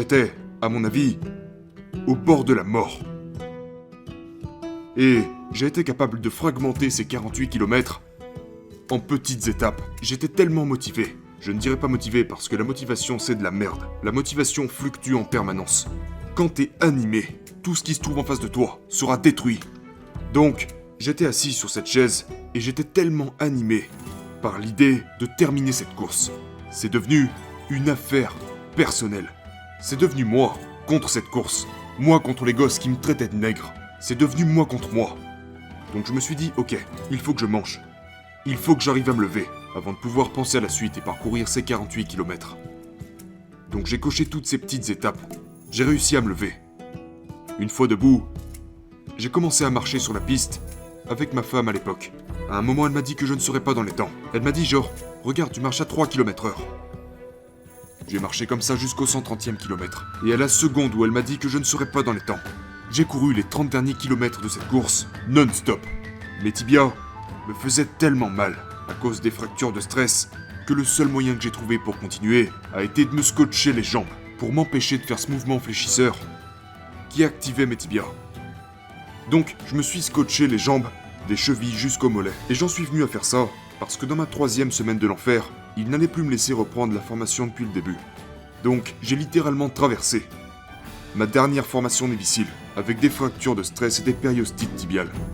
J'étais, à mon avis, au bord de la mort. Et j'ai été capable de fragmenter ces 48 kilomètres en petites étapes. J'étais tellement motivé. Je ne dirais pas motivé parce que la motivation c'est de la merde. La motivation fluctue en permanence. Quand t'es animé, tout ce qui se trouve en face de toi sera détruit. Donc, j'étais assis sur cette chaise et j'étais tellement animé par l'idée de terminer cette course. C'est devenu une affaire personnelle. C'est devenu moi contre cette course. Moi contre les gosses qui me traitaient de nègre. C'est devenu moi contre moi. Donc je me suis dit, ok, il faut que je mange. Il faut que j'arrive à me lever avant de pouvoir penser à la suite et parcourir ces 48 kilomètres. Donc j'ai coché toutes ces petites étapes. J'ai réussi à me lever. Une fois debout, j'ai commencé à marcher sur la piste avec ma femme à l'époque. À un moment, elle m'a dit que je ne serais pas dans les temps. Elle m'a dit genre, regarde, tu marches à 3 km/h. J'ai marché comme ça jusqu'au 130e kilomètre. Et à la seconde où elle m'a dit que je ne serais pas dans les temps, j'ai couru les 30 derniers kilomètres de cette course non-stop. Mes tibias me faisaient tellement mal à cause des fractures de stress que le seul moyen que j'ai trouvé pour continuer a été de me scotcher les jambes pour m'empêcher de faire ce mouvement fléchisseur qui activait mes tibias. Donc, je me suis scotché les jambes des chevilles jusqu'au mollet. Et j'en suis venu à faire ça parce que dans ma 3e semaine de l'enfer, il n'allait plus me laisser reprendre la formation depuis le début. Donc, j'ai littéralement traversé ma dernière formation difficile avec des fractures de stress et des périostites tibiales.